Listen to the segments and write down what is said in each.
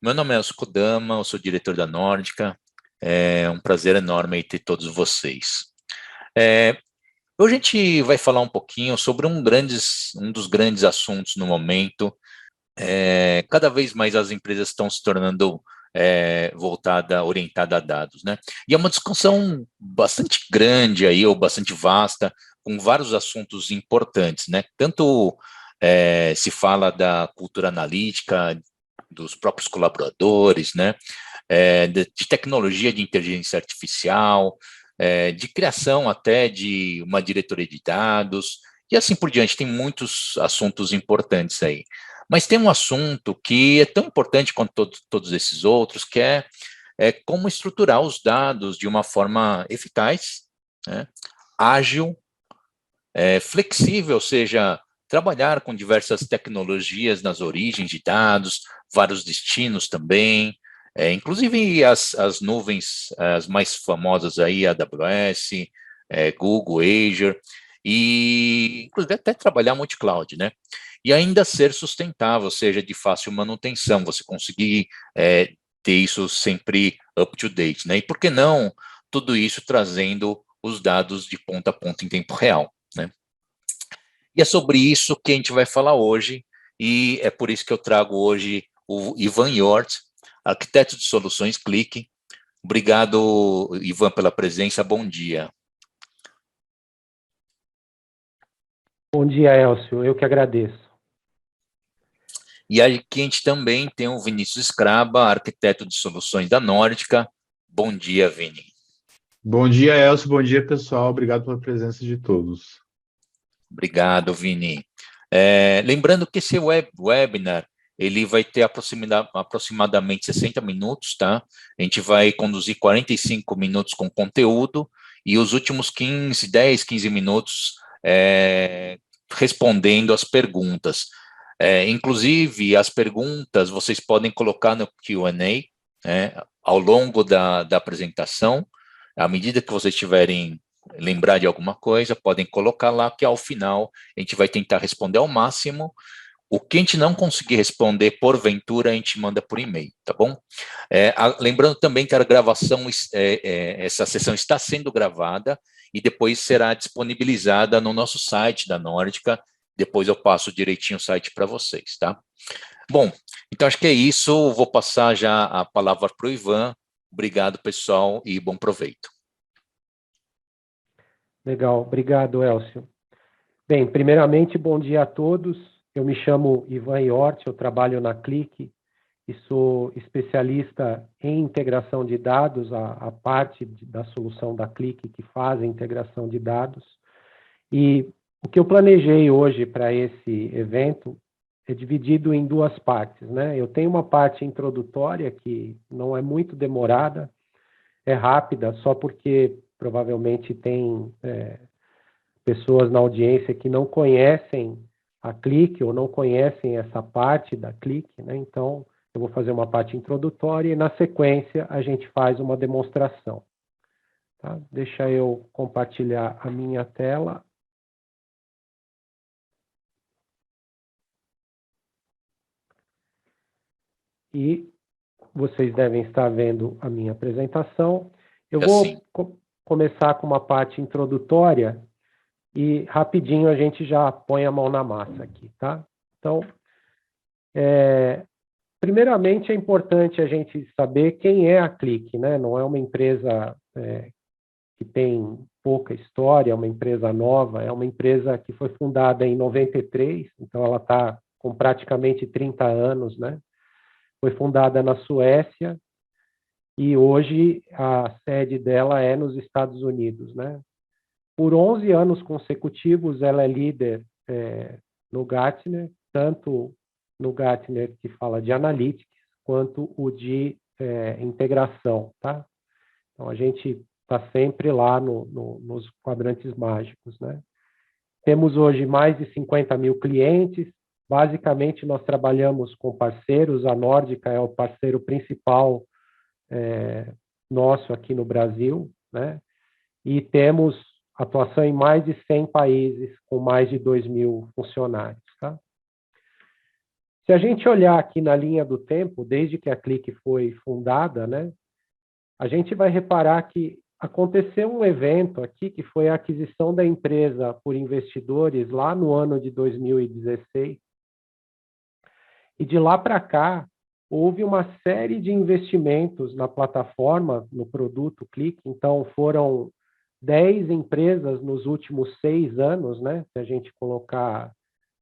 Meu nome é Elcio Kodama, eu sou diretor da Nórdica. É um prazer enorme ter todos vocês. Hoje a gente vai falar um pouquinho sobre um dos grandes assuntos no momento. Cada vez mais as empresas estão se tornando orientada a dados, né? E é uma discussão bastante grande aí, ou bastante vasta, com vários assuntos importantes, né? Tanto se fala da cultura analítica, dos próprios colaboradores, né? De tecnologia de inteligência artificial, de criação até de uma diretoria de dados, e assim por diante. Tem muitos assuntos importantes aí. Mas tem um assunto que é tão importante quanto todos esses outros, que é como estruturar os dados de uma forma eficaz, né, ágil, flexível, ou seja, trabalhar com diversas tecnologias nas origens de dados, vários destinos também, inclusive as nuvens, as mais famosas aí, AWS, Google, Azure, e inclusive até trabalhar multi-cloud, né? E ainda ser sustentável, ou seja, de fácil manutenção, você conseguir ter isso sempre up to date, né? E por que não tudo isso trazendo os dados de ponta a ponta em tempo real, né? E é sobre isso que a gente vai falar hoje, e é por isso que eu trago hoje o Ivan Yort, arquiteto de soluções Qlik. Obrigado, Ivan, pela presença. Bom dia. Bom dia, Elcio. Eu que agradeço. E aqui a gente também tem o Vinícius Scraba, arquiteto de soluções da Nórdica. Bom dia, Vini. Bom dia, Elcio. Bom dia, pessoal. Obrigado pela presença de todos. Obrigado, Vini. Lembrando que esse webinar ele vai ter aproximadamente 60 minutos, tá? A gente vai conduzir 45 minutos com conteúdo e os últimos 15 minutos respondendo as perguntas. Inclusive, as perguntas vocês podem colocar no Q&A, né, ao longo da apresentação. À medida que vocês tiverem lembrar de alguma coisa, podem colocar lá, que ao final a gente vai tentar responder ao máximo. O que a gente não conseguir responder, porventura, a gente manda por e-mail, tá bom? Lembrando também que a gravação, essa sessão está sendo gravada e depois será disponibilizada no nosso site da Nórdica. Depois eu passo direitinho o site para vocês, tá? Bom, então acho que é isso. Vou passar já a palavra para o Ivan. Obrigado, pessoal, e bom proveito. Legal, obrigado, Elcio. Bem, primeiramente, bom dia a todos. Eu me chamo Ivan Yort, eu trabalho na Qlik e sou especialista em integração de dados, a parte da solução da Qlik que faz a integração de dados. E o que eu planejei hoje para esse evento é dividido em duas partes, né? Eu tenho uma parte introdutória que não é muito demorada, é rápida, só porque provavelmente tem pessoas na audiência que não conhecem a Qlik ou não conhecem essa parte da Qlik, né? Então, eu vou fazer uma parte introdutória e, na sequência, a gente faz uma demonstração. Tá? Deixa eu compartilhar a minha tela. E vocês devem estar vendo a minha apresentação. Eu vou começar com uma parte introdutória e rapidinho a gente já põe a mão na massa aqui, tá? Então, primeiramente é importante a gente saber quem é a Qlik, né? Não é uma empresa que tem pouca história, é uma empresa nova, é uma empresa que foi fundada em 93, então ela está com praticamente 30 anos, né? Foi fundada na Suécia e hoje a sede dela é nos Estados Unidos, né? Por 11 anos consecutivos, ela é líder no Gartner, tanto no Gartner que fala de Analytics, quanto o de integração, tá? Então, a gente está sempre lá nos quadrantes mágicos, né? Temos hoje mais de 50 mil clientes. Basicamente, nós trabalhamos com parceiros. A Nórdica é o parceiro principal nosso aqui no Brasil, né? E temos atuação em mais de 100 países, com mais de 2.000 funcionários. Tá? Se a gente olhar aqui na linha do tempo, desde que a Click foi fundada, né, a gente vai reparar que aconteceu um evento aqui, que foi a aquisição da empresa por investidores lá no ano de 2016. E de lá para cá, houve uma série de investimentos na plataforma, no produto Click. Então, foram 10 empresas nos últimos 6 anos, né, se a gente colocar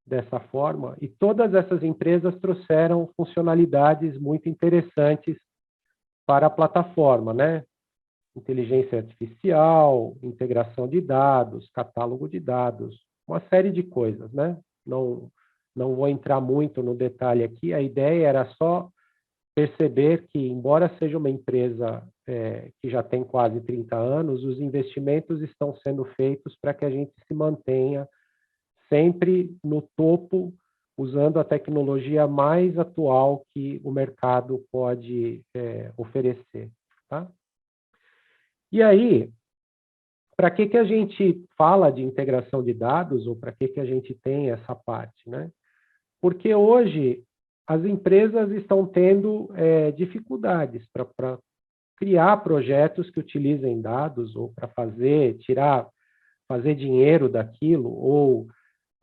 dessa forma, e todas essas empresas trouxeram funcionalidades muito interessantes para a plataforma, né? Inteligência artificial, integração de dados, catálogo de dados, uma série de coisas, né? Não vou entrar muito no detalhe aqui, a ideia era só perceber que, embora seja uma empresa que já tem quase 30 anos, os investimentos estão sendo feitos para que a gente se mantenha sempre no topo, usando a tecnologia mais atual que o mercado pode oferecer. Tá? E aí, para que a gente fala de integração de dados, ou para que a gente tem essa parte? Né? Porque hoje as empresas estão tendo dificuldades para criar projetos que utilizem dados, ou para fazer dinheiro daquilo, ou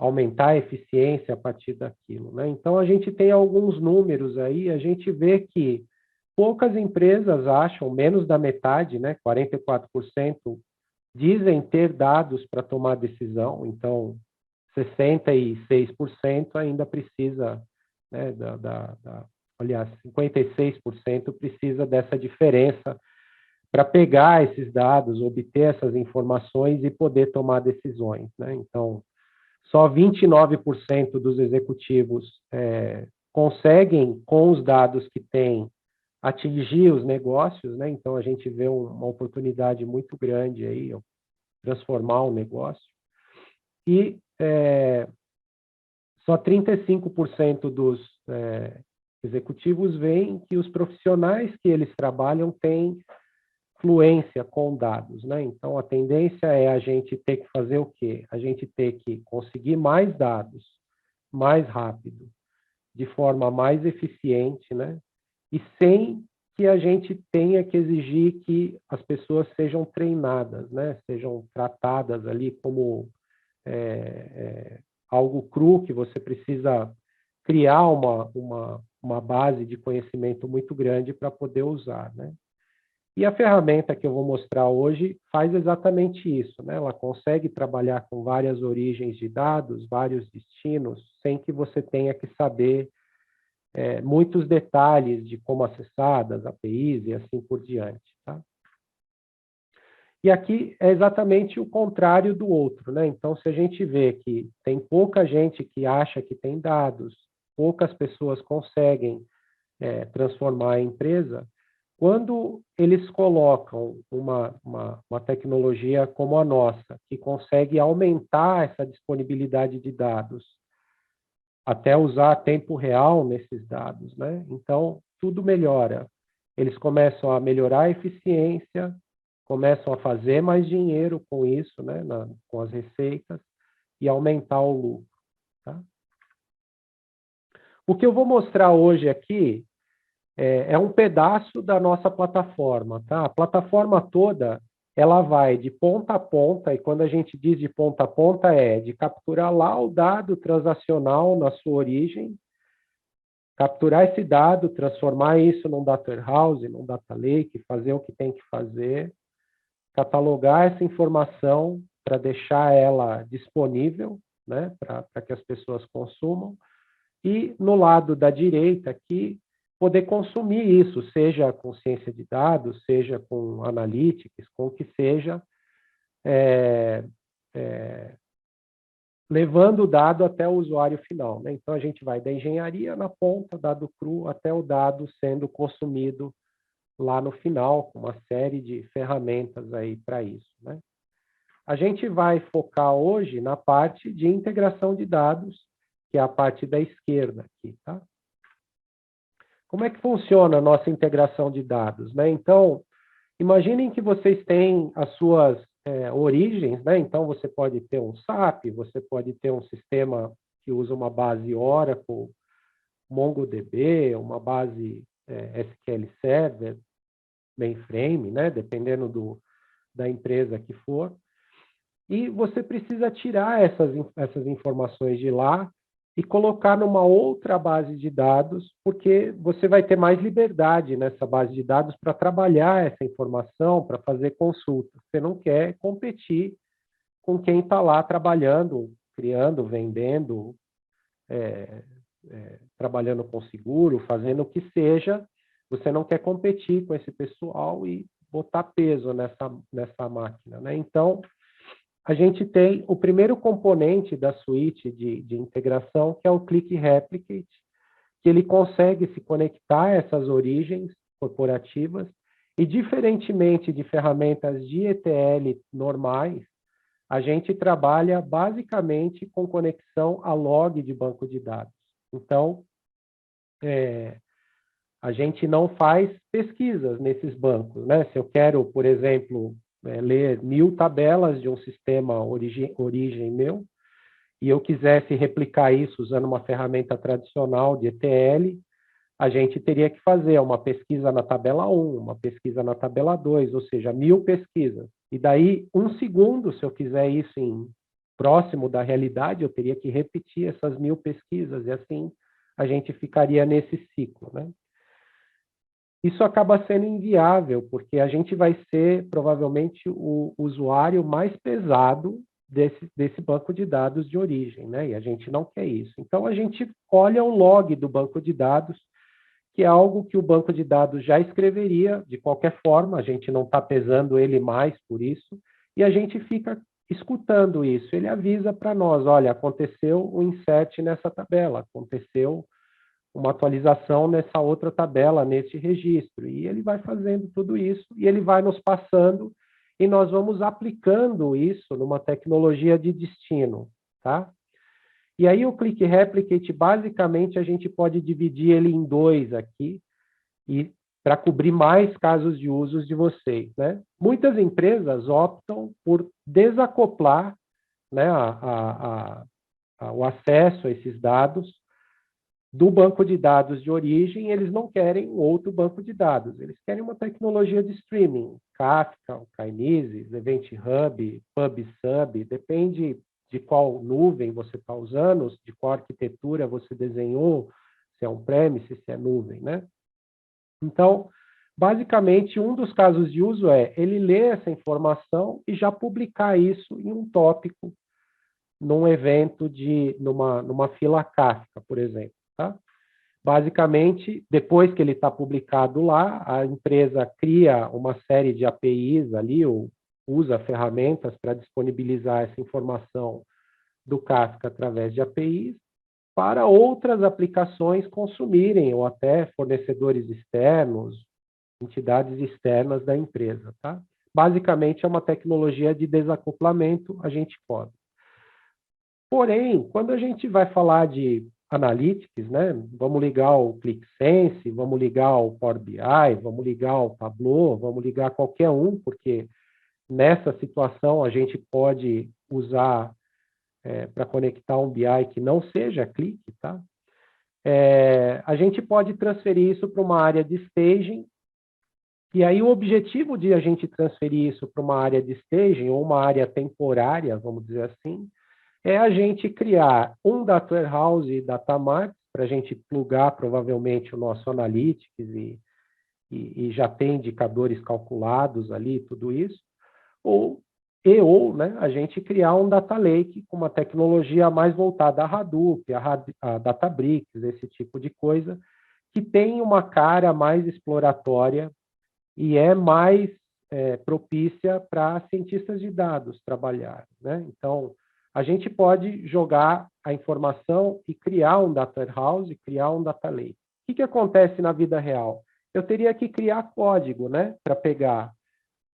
aumentar a eficiência a partir daquilo, né? Então, a gente tem alguns números aí, a gente vê que poucas empresas acham, menos da metade, né, 44%, dizem ter dados para tomar decisão, então, 66% ainda precisa, né, aliás, 56% precisa dessa diferença para pegar esses dados, obter essas informações e poder tomar decisões, né? Então, só 29% dos executivos conseguem, com os dados que têm, atingir os negócios, né? Então, a gente vê uma oportunidade muito grande aí, transformar um negócio. E só 35% dos executivos veem que os profissionais que eles trabalham têm fluência com dados, né? Então, a tendência é a gente ter que fazer o quê? A gente ter que conseguir mais dados, mais rápido, de forma mais eficiente, né? E sem que a gente tenha que exigir que as pessoas sejam treinadas, né? Sejam tratadas ali como algo cru, que você precisa criar uma base de conhecimento muito grande para poder usar, né? E a ferramenta que eu vou mostrar hoje faz exatamente isso, né? Ela consegue trabalhar com várias origens de dados, vários destinos, sem que você tenha que saber muitos detalhes de como acessar das APIs e assim por diante, tá? E aqui é exatamente o contrário do outro, né? Então, se a gente vê que tem pouca gente que acha que tem dados, poucas pessoas conseguem transformar a empresa, quando eles colocam uma tecnologia como a nossa, que consegue aumentar essa disponibilidade de dados, até usar tempo real nesses dados, né? Então, tudo melhora. Eles começam a melhorar a eficiência, começam a fazer mais dinheiro com isso, né? Com as receitas, e aumentar o lucro. Tá? O que eu vou mostrar hoje aqui é um pedaço da nossa plataforma, tá? A plataforma toda, ela vai de ponta a ponta, e quando a gente diz de ponta a ponta, é de capturar lá o dado transacional na sua origem, capturar esse dado, transformar isso num data warehouse, num data lake, fazer o que tem que fazer, catalogar essa informação para deixar ela disponível, né, para que as pessoas consumam, e no lado da direita aqui, poder consumir isso, seja com ciência de dados, seja com analytics, com o que seja, levando o dado até o usuário final, né? Então, a gente vai da engenharia na ponta, dado cru, até o dado sendo consumido lá no final, com uma série de ferramentas aí para isso, né? A gente vai focar hoje na parte de integração de dados, que é a parte da esquerda aqui, tá? Como é que funciona a nossa integração de dados, né? Então, imaginem que vocês têm as suas origens, né? Então, você pode ter um SAP, você pode ter um sistema que usa uma base Oracle, MongoDB, uma base SQL Server, mainframe, né? Dependendo da empresa que for. E você precisa tirar essas informações de lá e colocar numa outra base de dados, porque você vai ter mais liberdade nessa base de dados para trabalhar essa informação, para fazer consultas. Você não quer competir com quem está lá trabalhando, criando, vendendo, trabalhando com seguro, fazendo o que seja. Você não quer competir com esse pessoal e botar peso nessa máquina, né? Então, a gente tem o primeiro componente da suíte de integração, que é o Click Replicate, que ele consegue se conectar a essas origens corporativas e, diferentemente de ferramentas de ETL normais, a gente trabalha basicamente com conexão a log de banco de dados. Então, a gente não faz pesquisas nesses bancos, né? Se eu quero, por exemplo, ler 1000 tabelas de um sistema origem meu, e eu quisesse replicar isso usando uma ferramenta tradicional de ETL, a gente teria que fazer uma pesquisa na tabela 1, uma pesquisa na tabela 2, ou seja, 1000 pesquisas. E daí, 1 segundo, se eu quiser isso próximo da realidade, eu teria que repetir essas 1000 pesquisas, e assim a gente ficaria nesse ciclo, né? Isso acaba sendo inviável, porque a gente vai ser, provavelmente, o usuário mais pesado desse banco de dados de origem, né? E a gente não quer isso. Então, a gente olha o log do banco de dados, que é algo que o banco de dados já escreveria de qualquer forma, a gente não está pesando ele mais por isso, e a gente fica escutando isso. Ele avisa para nós, olha, aconteceu um insert nessa tabela, aconteceu uma atualização nessa outra tabela, nesse registro. E ele vai fazendo tudo isso, e ele vai nos passando, e nós vamos aplicando isso numa tecnologia de destino, tá? E aí o Click Replicate, basicamente, a gente pode dividir ele em 2 aqui, e para cobrir mais casos de usos de vocês, né? Muitas empresas optam por desacoplar, né, o acesso a esses dados do banco de dados de origem. Eles não querem outro banco de dados, eles querem uma tecnologia de streaming, Kafka, Kinesis, Event Hub, PubSub, depende de qual nuvem você está usando, de qual arquitetura você desenhou, se é on-premise, se é nuvem, né? Então, basicamente, um dos casos de uso é ele ler essa informação e já publicar isso em um tópico, num evento, numa fila Kafka, por exemplo. Tá? Basicamente, depois que ele está publicado lá, a empresa cria uma série de APIs ali, ou usa ferramentas para disponibilizar essa informação do Kafka através de APIs, para outras aplicações consumirem, ou até fornecedores externos, entidades externas da empresa. Tá? Basicamente, é uma tecnologia de desacoplamento, a gente pode. Porém, quando a gente vai falar de Analytics, né? Vamos ligar o ClickSense, vamos ligar o Power BI, vamos ligar o Tableau, vamos ligar qualquer um, porque nessa situação a gente pode usar para conectar um BI que não seja Click, tá? A gente pode transferir isso para uma área de staging, e aí o objetivo de a gente transferir isso para uma área de staging, ou uma área temporária, vamos dizer assim, é a gente criar um Data Warehouse e Data Mart, para a gente plugar provavelmente o nosso Analytics e já tem indicadores calculados ali, tudo isso, ou né, a gente criar um Data Lake com uma tecnologia mais voltada a Hadoop, a Databricks, esse tipo de coisa, que tem uma cara mais exploratória e é mais propícia para cientistas de dados trabalhar, né? Então, a gente pode jogar a informação e criar um Data Warehouse, criar um Data Lake. O que acontece na vida real? Eu teria que criar código, né, para pegar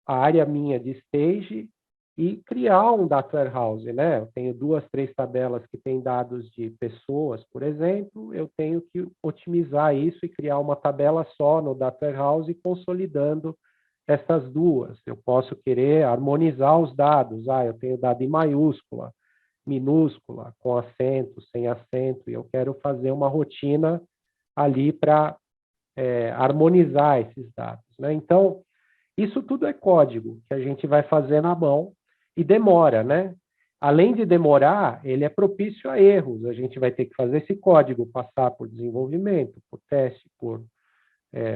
a área minha de stage e criar um Data Warehouse, né? Eu tenho 2, 3 tabelas que têm dados de pessoas, por exemplo, eu tenho que otimizar isso e criar uma tabela só no Data Warehouse, consolidando essas duas. Eu posso querer harmonizar os dados. Eu tenho dado em maiúscula, minúscula, com acento, sem acento, e eu quero fazer uma rotina ali para harmonizar esses dados, né? Então, isso tudo é código que a gente vai fazer na mão e demora, né? Além de demorar, ele é propício a erros. A gente vai ter que fazer esse código passar por desenvolvimento, por teste, por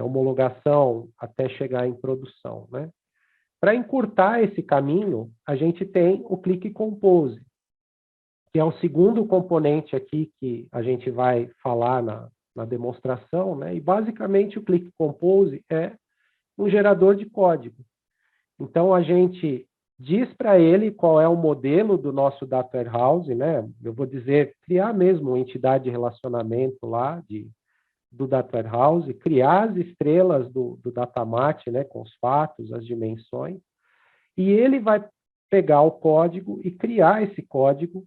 homologação, até chegar em produção, né? Para encurtar esse caminho, a gente tem o Click Compose, que é o segundo componente aqui que a gente vai falar na demonstração, né? E basicamente o Click Compose é um gerador de código. Então a gente diz para ele qual é o modelo do nosso Data Warehouse, né? Eu vou dizer, criar mesmo uma entidade de relacionamento lá do Data Warehouse, criar as estrelas do Datamart, né? Com os fatos, as dimensões, e ele vai pegar o código e criar esse código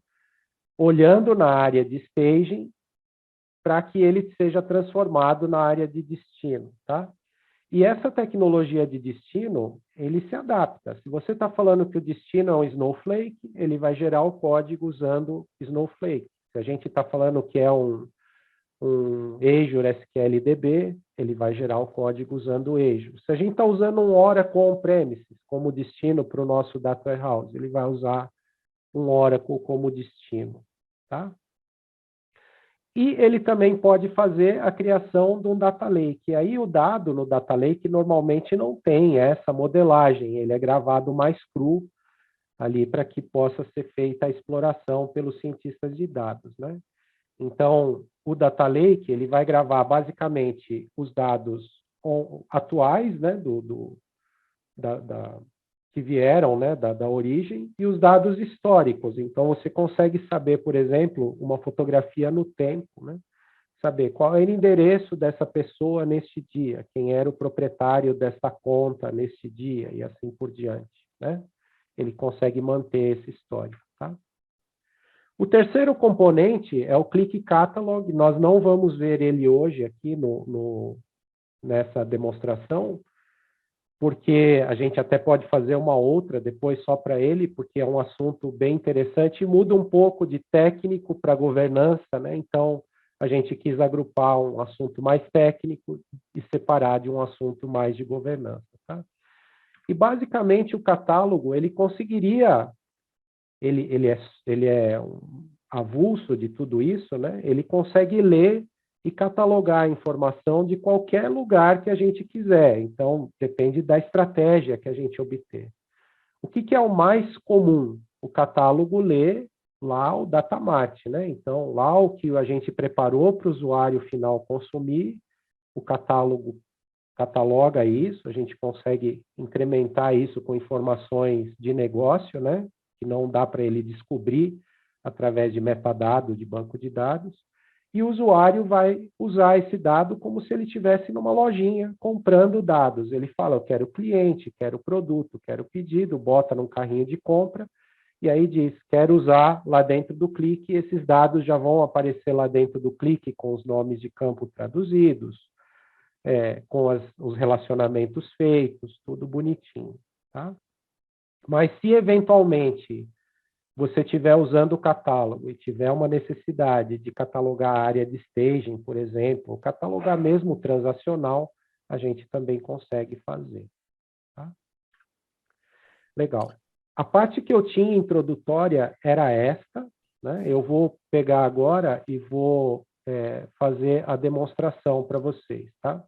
olhando na área de staging para que ele seja transformado na área de destino, tá? E essa tecnologia de destino, ele se adapta. Se você está falando que o destino é um Snowflake, ele vai gerar o código usando Snowflake. Se a gente está falando que é um Azure SQLDB, ele vai gerar o código usando o Azure. Se a gente está usando um Oracle On-Premises como destino para o nosso Data Warehouse, ele vai usar um Oracle como destino, tá? E ele também pode fazer a criação de um Data Lake. E aí o dado no Data Lake normalmente não tem essa modelagem, ele é gravado mais cru ali para que possa ser feita a exploração pelos cientistas de dados, né? Então, o Data Lake, ele vai gravar basicamente os dados atuais, né, que vieram, né, da origem, e os dados históricos. Então, você consegue saber, por exemplo, uma fotografia no tempo, né? Saber qual era o endereço dessa pessoa neste dia, quem era o proprietário dessa conta neste dia, e assim por diante, né? Ele consegue manter esse histórico, tá? O terceiro componente é o Click Catalog. Nós não vamos ver ele hoje aqui nessa demonstração, porque a gente até pode fazer uma outra depois só para ele, porque é um assunto bem interessante e muda um pouco de técnico para governança, né? Então, a gente quis agrupar um assunto mais técnico e separar de um assunto mais de governança, tá? E, basicamente, o catálogo, ele conseguiria, ele é um avulso de tudo isso, né? Ele consegue ler e catalogar a informação de qualquer lugar que a gente quiser. Então, depende da estratégia que a gente obter. O que é o mais comum? O catálogo lê lá o Datamart, né? Então, lá o que a gente preparou para o usuário final consumir, o catálogo cataloga isso, a gente consegue incrementar isso com informações de negócio, né? Que não dá para ele descobrir através de metadados, de banco de dados. E o usuário vai usar esse dado como se ele estivesse numa lojinha comprando dados. Ele fala, eu quero cliente, quero produto, quero pedido, bota num carrinho de compra, e aí diz, quero usar lá dentro do clique, esses dados já vão aparecer lá dentro do clique com os nomes de campo traduzidos, com os relacionamentos feitos, tudo bonitinho, tá? Mas se eventualmente você estiver usando o catálogo e tiver uma necessidade de catalogar a área de staging, por exemplo, ou catalogar mesmo o transacional, a gente também consegue fazer. Tá? Legal. A parte que eu tinha introdutória era esta, né? Eu vou pegar agora e vou fazer a demonstração para vocês, tá?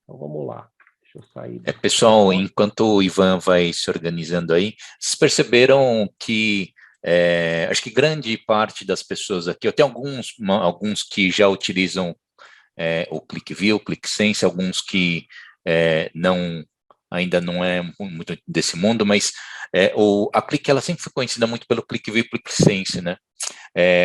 Então, vamos lá. Deixa eu sair. Pessoal, enquanto o Ivan vai se organizando aí, vocês perceberam que acho que grande parte das pessoas aqui, eu tenho alguns que já utilizam o ClickView, o ClickSense, alguns que ainda não é muito desse mundo, mas a Click, ela sempre foi conhecida muito pelo ClickView e ClickSense, né?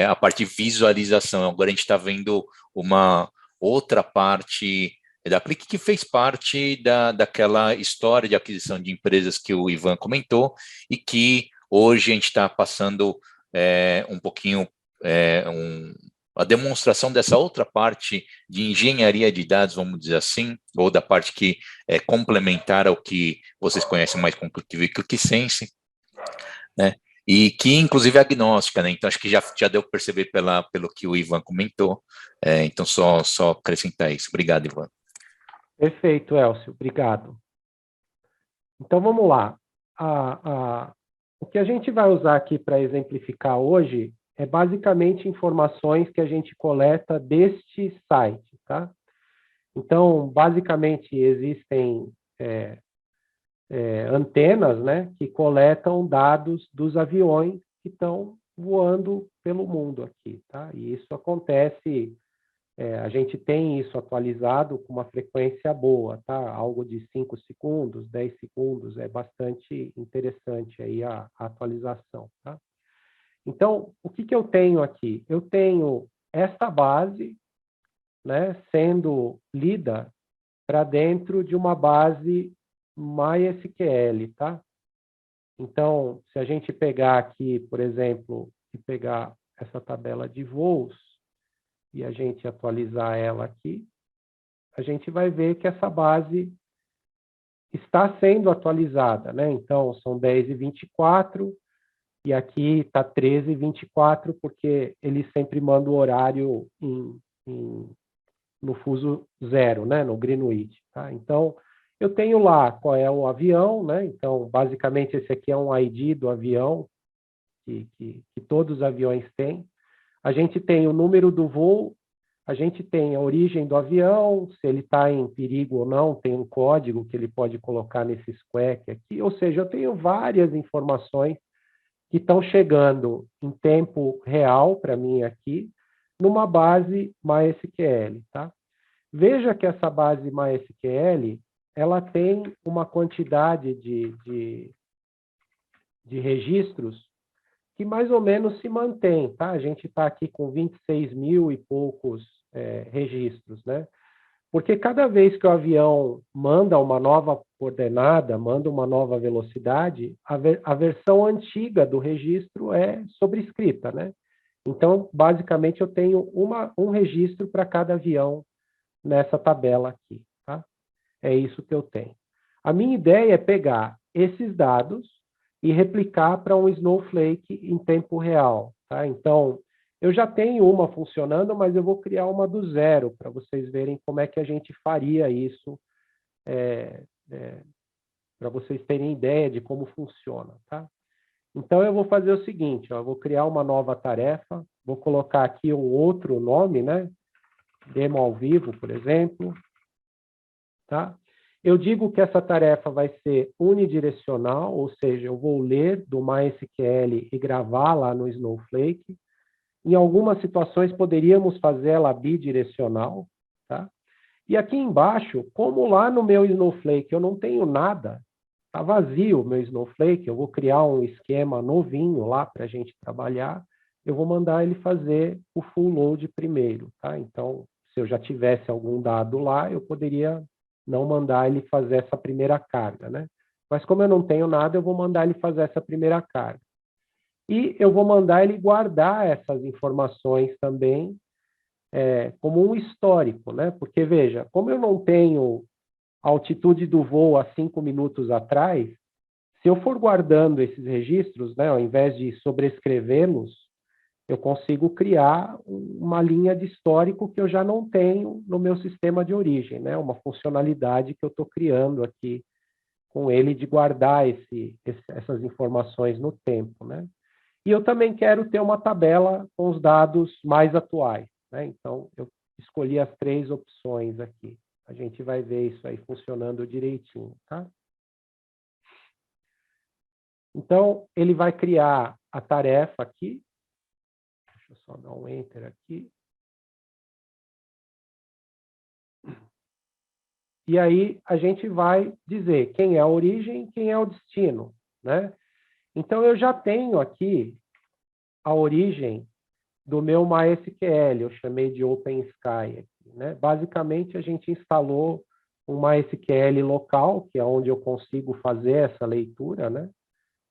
A parte de visualização. Agora a gente está vendo uma outra parte da Click que fez parte daquela história de aquisição de empresas que o Ivan comentou e que hoje a gente está passando um pouquinho a demonstração dessa outra parte de engenharia de dados, vamos dizer assim, ou da parte que é complementar ao que vocês conhecem mais como ClickView e ClickSense, né? e que inclusive é agnóstica, né? Então acho que já deu para perceber pelo que o Ivan comentou. Então só acrescentar isso. Obrigado, Ivan. Perfeito, Elcio, obrigado. Então vamos lá. O que a gente vai usar aqui para exemplificar hoje é basicamente informações que a gente coleta deste site, tá? Então, basicamente, existem antenas, né, que coletam dados dos aviões que estão voando pelo mundo aqui, tá? E isso acontece, a gente tem isso atualizado com uma frequência boa, tá? Algo de 5 segundos, 10 segundos, é bastante interessante aí a atualização, tá? Então, o que eu tenho aqui? Eu tenho esta base, né, sendo lida para dentro de uma base MySQL, tá? Então, se a gente pegar aqui, por exemplo, e pegar essa tabela de voos e a gente atualizar ela aqui, a gente vai ver que essa base está sendo atualizada, né? Então, são 10h24 e aqui está 13h24, porque ele sempre manda o horário no fuso zero, né? No Greenwich, tá? Então, eu tenho lá qual é o avião, né? Então, basicamente, esse aqui é um ID do avião, que todos os aviões têm. A gente tem o número do voo, a gente tem a origem do avião, se ele está em perigo ou não, tem um código que ele pode colocar nesse squawk aqui, ou seja, eu tenho várias informações que estão chegando em tempo real para mim aqui, numa base MySQL, tá? Veja que essa base MySQL, ela tem uma quantidade de registros que mais ou menos se mantém, tá? A gente está aqui com 26 mil e poucos registros, né? Porque cada vez que o avião manda uma nova coordenada, manda uma nova velocidade, a versão antiga do registro é sobrescrita, né? Então, basicamente, eu tenho um registro para cada avião nessa tabela aqui, tá? É isso que eu tenho. A minha ideia é pegar esses dados e replicar para um Snowflake em tempo real, tá? Então, eu já tenho uma funcionando, mas eu vou criar uma do zero para vocês verem como é que a gente faria isso, para vocês terem ideia de como funciona, tá? Então, eu vou fazer o seguinte, ó, eu vou criar uma nova tarefa, vou colocar aqui um outro nome, né? Demo ao vivo, por exemplo, tá? Eu digo que essa tarefa vai ser unidirecional, ou seja, eu vou ler do MySQL e gravar lá no Snowflake. Em algumas situações, poderíamos fazer ela bidirecional, tá? E aqui embaixo, como lá no meu Snowflake eu não tenho nada, está vazio o meu Snowflake, eu vou criar um esquema novinho lá para a gente trabalhar, eu vou mandar ele fazer o full load primeiro, tá? Então, se eu já tivesse algum dado lá, eu poderia não mandar ele fazer essa primeira carga, né? Mas como eu não tenho nada, eu vou mandar ele fazer essa primeira carga. E eu vou mandar ele guardar essas informações também como um histórico, né? Porque, veja, como eu não tenho a altitude do voo há 5 minutos atrás, se eu for guardando esses registros, né, ao invés de sobrescrevê-los, eu consigo criar uma linha de histórico que eu já não tenho no meu sistema de origem, né? Uma funcionalidade que eu estou criando aqui com ele de guardar essas informações no tempo, né? E eu também quero ter uma tabela com os dados mais atuais, né? Então, eu escolhi as 3 opções aqui. A gente vai ver isso aí funcionando direitinho, tá? Então, ele vai criar a tarefa aqui. Deixa eu só dar um Enter aqui. E aí, a gente vai dizer quem é a origem e quem é o destino, né? Então, eu já tenho aqui a origem do meu MySQL, eu chamei de OpenSky, né? Basicamente, a gente instalou um MySQL local, que é onde eu consigo fazer essa leitura, né?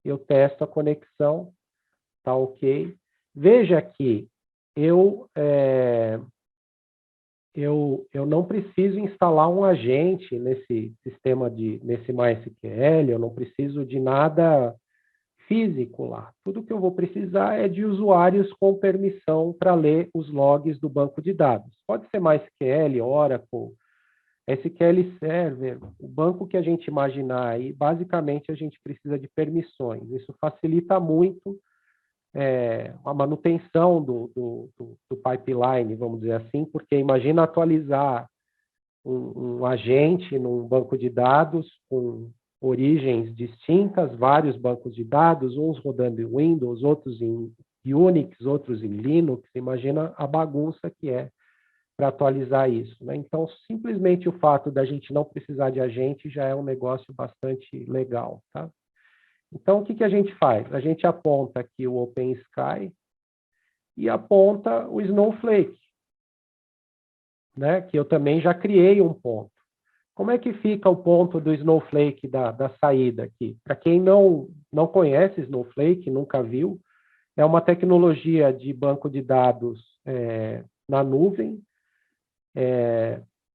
Eu testo a conexão, tá ok. Veja que eu não preciso instalar um agente nesse sistema nesse MySQL, eu não preciso de nada físico lá. Tudo que eu vou precisar é de usuários com permissão para ler os logs do banco de dados. Pode ser MySQL, Oracle, SQL Server, o banco que a gente imaginar aí, basicamente a gente precisa de permissões. Isso facilita muito a manutenção do pipeline, vamos dizer assim, porque imagina atualizar um agente num banco de dados com origens distintas, vários bancos de dados, uns rodando em Windows, outros em Unix, outros em Linux. Imagina a bagunça que é para atualizar isso, né? Então, simplesmente o fato da gente não precisar de agente já é um negócio bastante legal, tá? Então, o que a gente faz? A gente aponta aqui o OpenSky e aponta o Snowflake, né? Que eu também já criei um ponto. Como é que fica o ponto do Snowflake da saída aqui? Para quem não conhece Snowflake, nunca viu, é uma tecnologia de banco de dados na nuvem,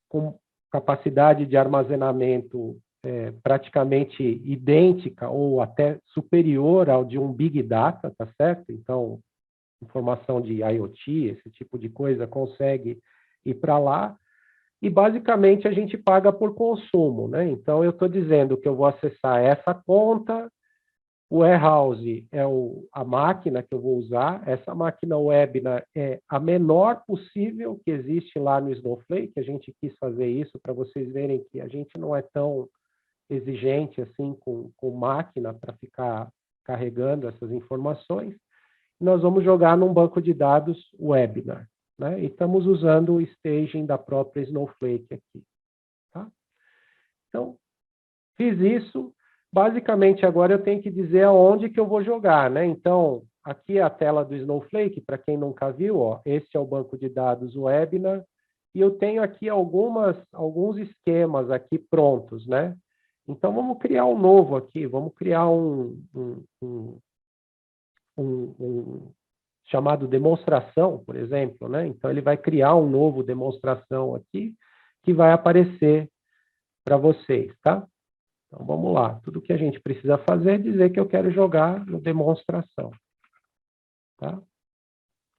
com capacidade de armazenamento praticamente idêntica ou até superior ao de um Big Data, tá certo? Então, informação de IoT, esse tipo de coisa, consegue ir para lá. E, basicamente, a gente paga por consumo, né? Então, eu estou dizendo que eu vou acessar essa conta, o warehouse é a máquina que eu vou usar, essa máquina web é a menor possível que existe lá no Snowflake. A gente quis fazer isso para vocês verem que a gente não é tão exigente assim com máquina para ficar carregando essas informações. Nós vamos jogar num banco de dados webinar, né? E estamos usando o staging da própria Snowflake aqui, tá? Então, fiz isso. Basicamente, agora eu tenho que dizer aonde que eu vou jogar, né? Então, aqui é a tela do Snowflake, para quem nunca viu, ó, esse é o banco de dados webinar, e eu tenho aqui alguns esquemas aqui prontos, né? Então, vamos criar um novo aqui, vamos criar um chamado demonstração, por exemplo, né? Então, ele vai criar um novo demonstração aqui, que vai aparecer para vocês, tá? Então, vamos lá. Tudo que a gente precisa fazer é dizer que eu quero jogar no demonstração, tá?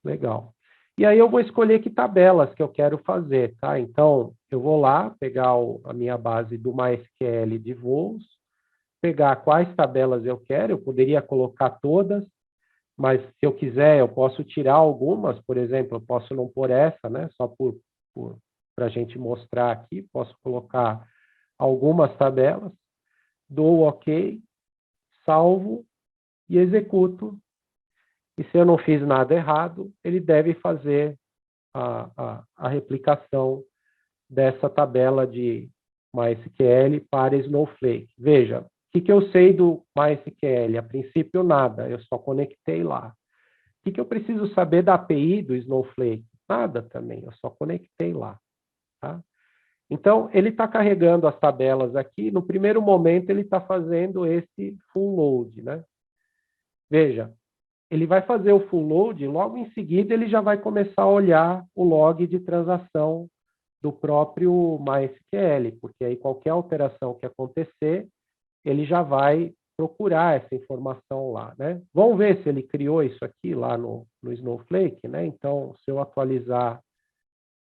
Legal. E aí eu vou escolher que tabelas que eu quero fazer, tá? Então, eu vou lá pegar a minha base do MySQL de voos, pegar quais tabelas eu quero, eu poderia colocar todas, mas se eu quiser, eu posso tirar algumas, por exemplo, eu posso não pôr essa, né? Só para a gente mostrar aqui, posso colocar algumas tabelas, dou OK, salvo e executo. E se eu não fiz nada errado, ele deve fazer a replicação dessa tabela de MySQL para Snowflake. Veja, o que eu sei do MySQL? A princípio, nada, eu só conectei lá. O que eu preciso saber da API do Snowflake? Nada também, eu só conectei lá, tá? Então, ele está carregando as tabelas aqui. No primeiro momento, ele está fazendo esse full load, né? Veja, ele vai fazer o full load, logo em seguida ele já vai começar a olhar o log de transação do próprio MySQL, porque aí qualquer alteração que acontecer, ele já vai procurar essa informação lá, né? Vamos ver se ele criou isso aqui lá no Snowflake, né? Então, se eu atualizar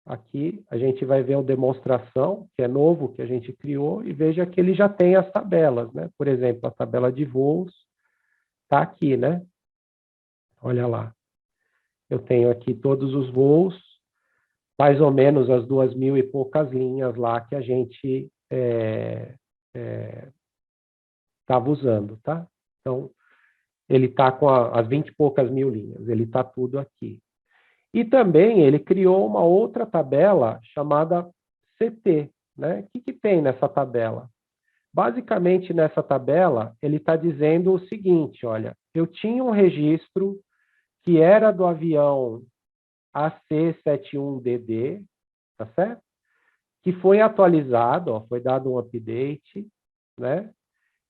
aqui, a gente vai ver a demonstração, que é novo, que a gente criou, e veja que ele já tem as tabelas, né? Por exemplo, a tabela de voos está aqui, né? Olha lá. Eu tenho aqui todos os voos, mais ou menos as 2.000 e poucas linhas lá que a gente estava usando, tá? Então, ele está com as 20 e poucas mil linhas, ele está tudo aqui. E também ele criou uma outra tabela chamada CT, né? O que tem nessa tabela? Basicamente, nessa tabela, ele está dizendo o seguinte, olha, eu tinha um registro que era do avião AC71DD, tá certo? Que foi atualizado, ó, foi dado um update, né?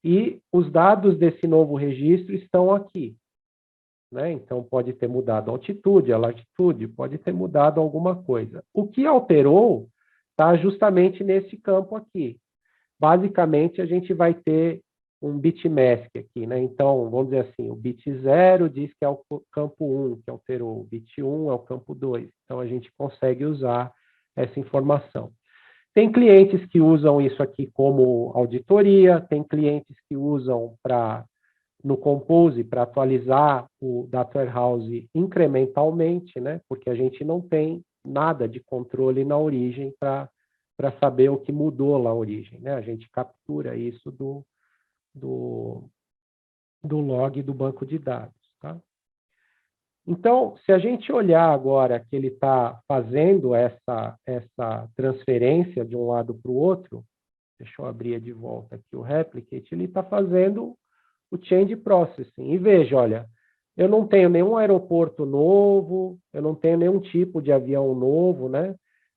E os dados desse novo registro estão aqui, né? Então, pode ter mudado a altitude, a latitude, pode ter mudado alguma coisa. O que alterou está justamente nesse campo aqui. Basicamente, a gente vai ter um bitmask aqui, né? Então, vamos dizer assim, o bit 0 diz que é o campo 1 que alterou, o bit 1 é o campo 2. Então, a gente consegue usar essa informação. Tem clientes que usam isso aqui como auditoria, tem clientes que usam no Compose para atualizar o Data Warehouse incrementalmente, né? Porque a gente não tem nada de controle na origem para saber o que mudou lá na origem, né? A gente captura isso do log do banco de dados, tá? Então, se a gente olhar agora que ele está fazendo essa transferência de um lado para o outro, deixa eu abrir de volta aqui o replicate, ele está fazendo o change processing. E veja, olha, eu não tenho nenhum aeroporto novo, eu não tenho nenhum tipo de avião novo, né?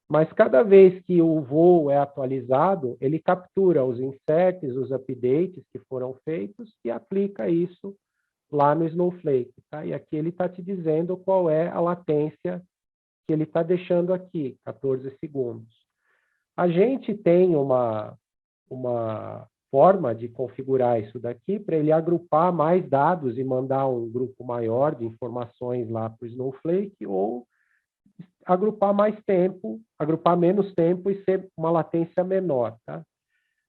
Mas cada vez que o voo é atualizado, ele captura os inserts, os updates que foram feitos e aplica isso lá no Snowflake, tá? E aqui ele está te dizendo qual é a latência que ele está deixando aqui, 14 segundos. A gente tem uma forma de configurar isso daqui para ele agrupar mais dados e mandar um grupo maior de informações lá para o Snowflake, ou agrupar mais tempo, agrupar menos tempo e ser uma latência menor, tá?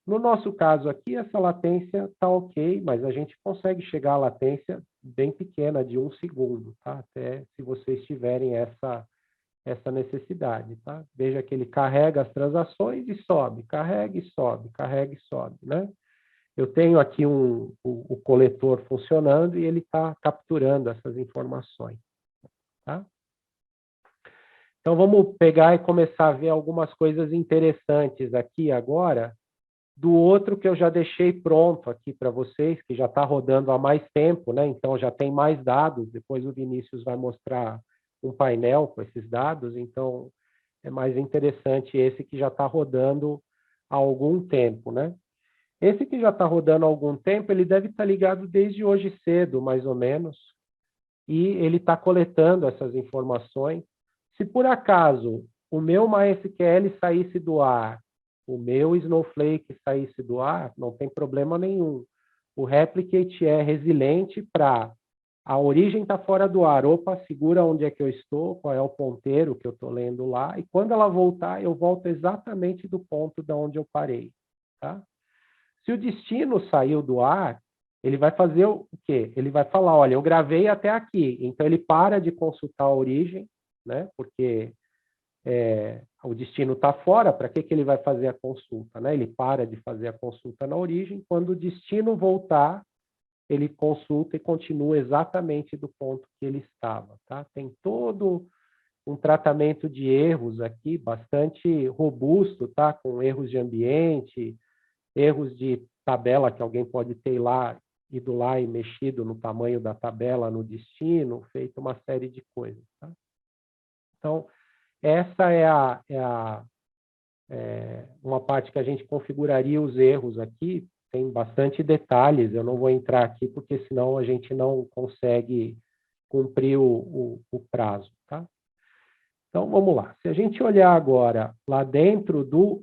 No nosso caso aqui, essa latência está ok, mas a gente consegue chegar à latência bem pequena, de 1 segundo, tá? Até se vocês tiverem essa necessidade, tá? Veja que ele carrega as transações e sobe, carrega e sobe, carrega e sobe, né? Eu tenho aqui o coletor funcionando e ele está capturando essas informações, tá? Então, vamos pegar e começar a ver algumas coisas interessantes aqui agora, do outro que eu já deixei pronto aqui para vocês, que já está rodando há mais tempo, né? Então, já tem mais dados. Depois o Vinícius vai mostrar um painel com esses dados. Então, é mais interessante esse que já está rodando há algum tempo, né? Esse que já está rodando há algum tempo, ele deve estar ligado desde hoje cedo, mais ou menos, e ele está coletando essas informações. Se por acaso o meu MySQL saísse do ar, o meu Snowflake saísse do ar, não tem problema nenhum. O Replicate é resiliente para a origem está fora do ar. Opa, segura onde é que eu estou, qual é o ponteiro que eu estou lendo lá, e quando ela voltar, eu volto exatamente do ponto de onde eu parei. Tá? Se o destino saiu do ar, ele vai fazer o quê? Ele vai falar, olha, eu gravei até aqui. Então, ele para de consultar a origem, né? Porque o destino está fora, para que ele vai fazer a consulta? Né? Ele para de fazer a consulta na origem, quando o destino voltar, ele consulta e continua exatamente do ponto que ele estava. Tá? Tem todo um tratamento de erros aqui, bastante robusto, tá? Com erros de ambiente, erros de tabela que alguém pode ter lá, ido lá e mexido no tamanho da tabela no destino, feito uma série de coisas. Tá? Então, essa uma parte que a gente configuraria os erros aqui, tem bastante detalhes, eu não vou entrar aqui, porque senão a gente não consegue cumprir o prazo. Tá? Então, vamos lá. Se a gente olhar agora lá dentro do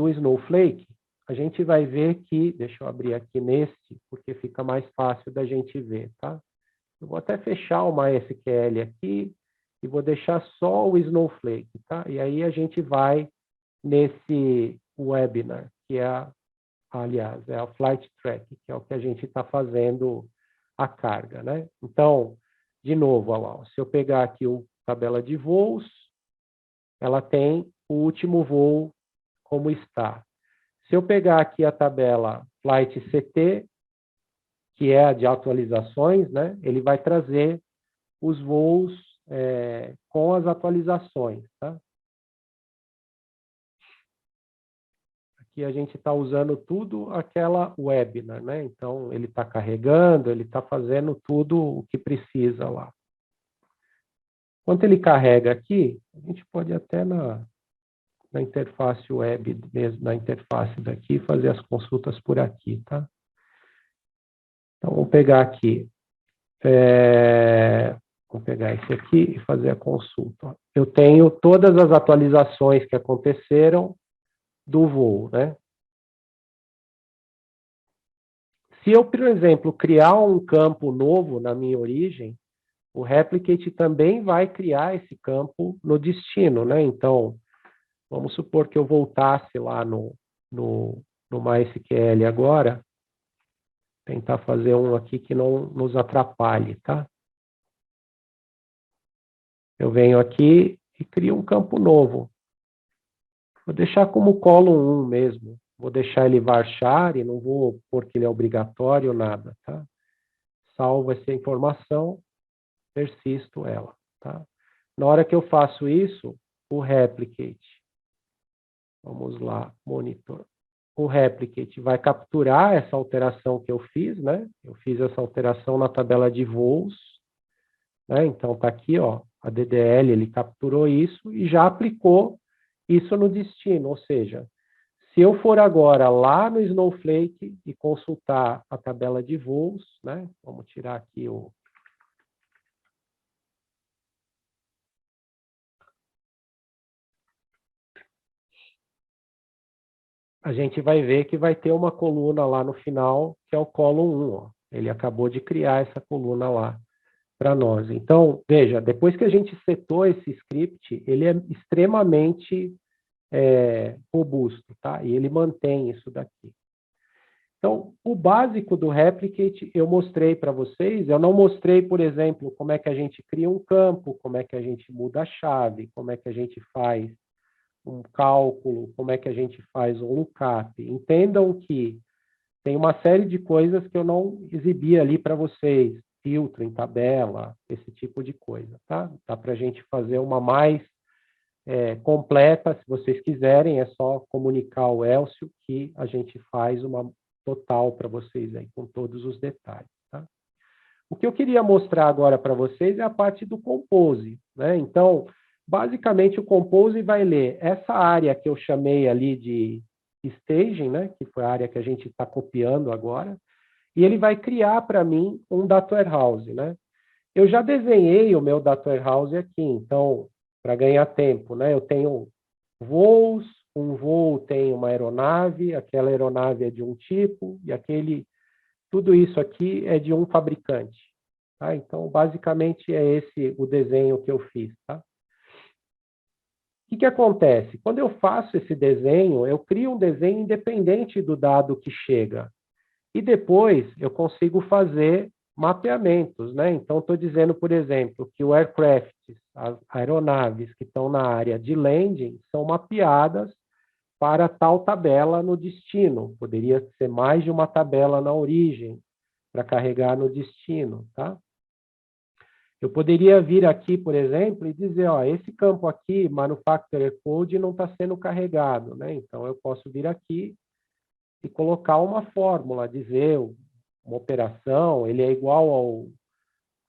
Snowflake, a gente vai ver que, deixa eu abrir aqui nesse, porque fica mais fácil da gente ver. Tá? Eu vou até fechar o MySQL aqui, e vou deixar só o Snowflake, tá? E aí a gente vai nesse webinar, que aliás, é a Flight Track, que é o que a gente está fazendo a carga, né? Então, de novo, olha lá, se eu pegar aqui a tabela de voos, ela tem o último voo como está. Se eu pegar aqui a tabela Flight CT, que é a de atualizações, né? Ele vai trazer os voos com as atualizações. Tá? Aqui a gente está usando tudo aquela webinar, né? Então, ele está carregando, ele está fazendo tudo o que precisa lá. Enquanto ele carrega aqui, a gente pode até na interface web, mesmo na interface daqui, fazer as consultas por aqui, tá? Então, vamos pegar aqui. Vou pegar esse aqui e fazer a consulta. Eu tenho todas as atualizações que aconteceram do voo, né? Se eu, por exemplo, criar um campo novo na minha origem, o Replicate também vai criar esse campo no destino, né? Então, vamos supor que eu voltasse lá no MySQL agora, tentar fazer um aqui que não nos atrapalhe, tá? Eu venho aqui e crio um campo novo. Vou deixar como column 1 mesmo. Vou deixar ele varchar e não vou pôr que ele é obrigatório, nada, tá? Salvo essa informação, persisto ela, tá? Na hora que eu faço isso, o Replicate, vamos lá, monitor. O Replicate vai capturar essa alteração que eu fiz, né? Eu fiz essa alteração na tabela de voos, né? Então, está aqui, ó, a DDL, ele capturou isso e já aplicou isso no destino, ou seja, se eu for agora lá no Snowflake e consultar a tabela de voos, né? Vamos tirar aqui o... A gente vai ver que vai ter uma coluna lá no final, que é o column 1, ó. Ele acabou de criar essa coluna lá para nós. Então, veja, depois que a gente setou esse script, ele é extremamente robusto, tá? E ele mantém isso daqui. Então, o básico do Replicate eu mostrei para vocês. Eu não mostrei, por exemplo, como é que a gente cria um campo, como é que a gente muda a chave, como é que a gente faz um cálculo, como é que a gente faz um lookup. Entendam que tem uma série de coisas que eu não exibi ali para vocês, filtro em tabela, esse tipo de coisa, tá? Dá para a gente fazer uma mais completa, se vocês quiserem, é só comunicar ao Elcio que a gente faz uma total para vocês aí, com todos os detalhes, tá? O que eu queria mostrar agora para vocês é a parte do Compose, né? Então, basicamente, o Compose vai ler essa área que eu chamei ali de staging, né? Que foi a área que a gente está copiando agora, e ele vai criar para mim um data warehouse, né? Eu já desenhei o meu data warehouse aqui, então, para ganhar tempo, né? Eu tenho voos, um voo tem uma aeronave, aquela aeronave é de um tipo, e tudo isso aqui é de um fabricante, tá? Então, basicamente, é esse o desenho que eu fiz, tá? O que acontece? Quando eu faço esse desenho, eu crio um desenho independente do dado que chega. E depois eu consigo fazer mapeamentos, né? Então, estou dizendo, por exemplo, que o aircraft, as aeronaves que estão na área de landing, são mapeadas para tal tabela no destino. Poderia ser mais de uma tabela na origem para carregar no destino, tá? Eu poderia vir aqui, por exemplo, e dizer, ó, esse campo aqui, Manufacturer Code, não está sendo carregado, né? Então, eu posso vir aqui e colocar uma fórmula, dizer uma operação, ele é igual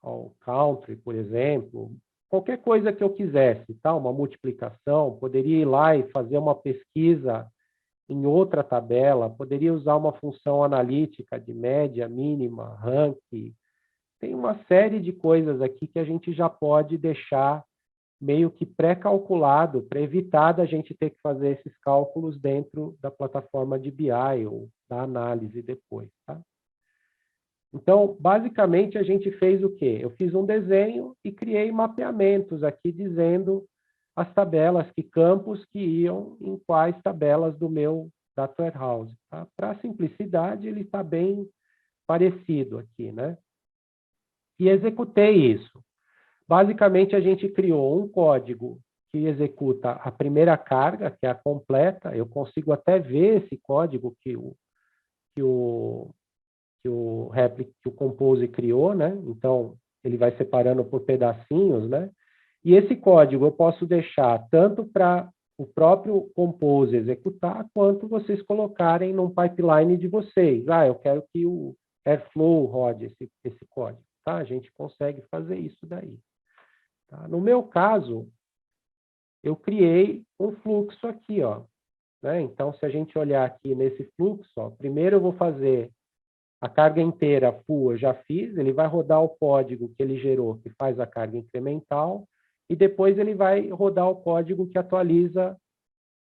ao country, por exemplo, qualquer coisa que eu quisesse, tá? Uma multiplicação, poderia ir lá e fazer uma pesquisa em outra tabela, poderia usar uma função analítica de média, mínima, rank. Tem uma série de coisas aqui que a gente já pode deixar meio que pré-calculado para evitar da gente ter que fazer esses cálculos dentro da plataforma de BI ou da análise depois, tá? Então, basicamente, a gente fez o quê? Eu fiz um desenho e criei mapeamentos aqui dizendo as tabelas, que campos que iam em quais tabelas do meu data warehouse, tá? Para simplicidade, ele está bem parecido aqui, né? E executei isso. Basicamente, a gente criou um código que executa a primeira carga, que é a completa. Eu consigo até ver esse código que o Compose criou, né? Então, ele vai separando por pedacinhos, né? E esse código eu posso deixar tanto para o próprio Compose executar, quanto vocês colocarem num pipeline de vocês. Ah, eu quero que o Airflow rode esse código, tá? A gente consegue fazer isso daí. Tá? No meu caso, eu criei um fluxo aqui, ó, né? Então, se a gente olhar aqui nesse fluxo, ó, primeiro eu vou fazer a carga inteira full, eu já fiz, ele vai rodar o código que ele gerou, que faz a carga incremental, e depois ele vai rodar o código que atualiza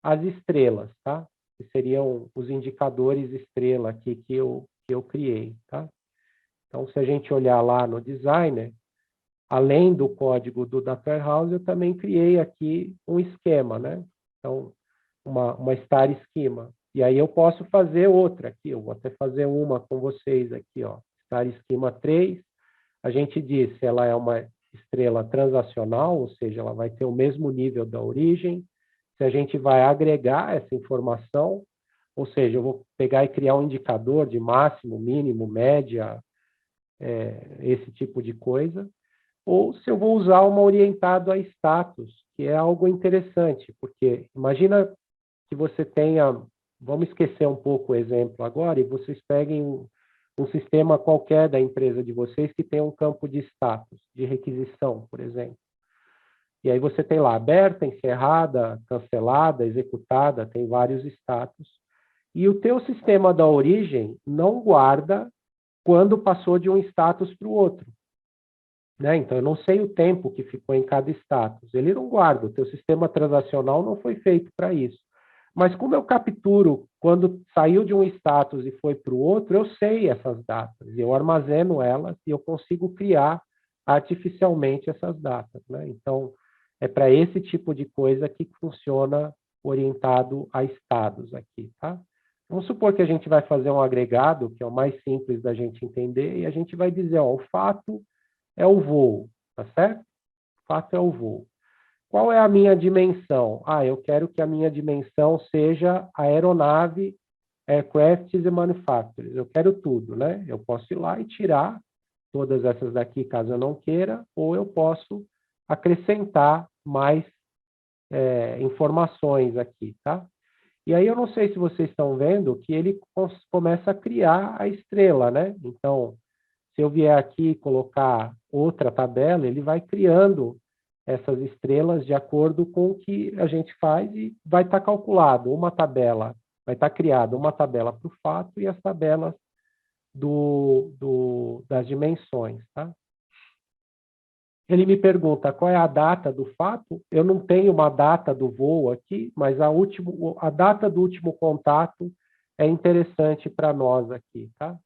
as estrelas, tá? Que seriam os indicadores estrela aqui que eu que eu criei, tá? Então, se a gente olhar lá no Designer, além do código do Data Warehouse, eu também criei aqui um esquema, né? Então, uma star schema. E aí eu posso fazer outra aqui, eu vou até fazer uma com vocês aqui, ó. Star schema 3, a gente diz se ela é uma estrela transacional, ou seja, ela vai ter o mesmo nível da origem, se a gente vai agregar essa informação, ou seja, eu vou pegar e criar um indicador de máximo, mínimo, média, esse tipo de coisa, ou se eu vou usar uma orientada a status, que é algo interessante, porque imagina que você tenha, vamos esquecer um pouco o exemplo agora, e vocês peguem um sistema qualquer da empresa de vocês que tem um campo de status, de requisição, por exemplo. E aí você tem lá aberta, encerrada, cancelada, executada, tem vários status. E o teu sistema da origem não guarda quando passou de um status para o outro. Né? Então, eu não sei o tempo que ficou em cada status. Ele não guarda, o teu sistema transacional não foi feito para isso. Mas como eu capturo quando saiu de um status e foi para o outro, eu sei essas datas, eu armazeno elas e eu consigo criar artificialmente essas datas. Né? Então, é para esse tipo de coisa que funciona orientado a estados aqui. Tá? Vamos supor que a gente vai fazer um agregado, que é o mais simples da gente entender, e a gente vai dizer, ó, o fato é o voo, tá certo? O fato é o voo. Qual é a minha dimensão? Ah, eu quero que a minha dimensão seja aeronave, aircraft e manufacturers. Eu quero tudo, né? Eu posso ir lá e tirar todas essas daqui, caso eu não queira, ou eu posso acrescentar mais informações aqui, tá? E aí eu não sei se vocês estão vendo que ele começa a criar a estrela, né? Então, se eu vier aqui e colocar outra tabela, ele vai criando essas estrelas de acordo com o que a gente faz e vai estar calculado uma tabela, vai estar criada uma tabela para o fato e as tabelas das dimensões, tá? Ele me pergunta qual é a data do fato. Eu não tenho uma data do voo aqui, mas a data do último contato é interessante para nós aqui, tá?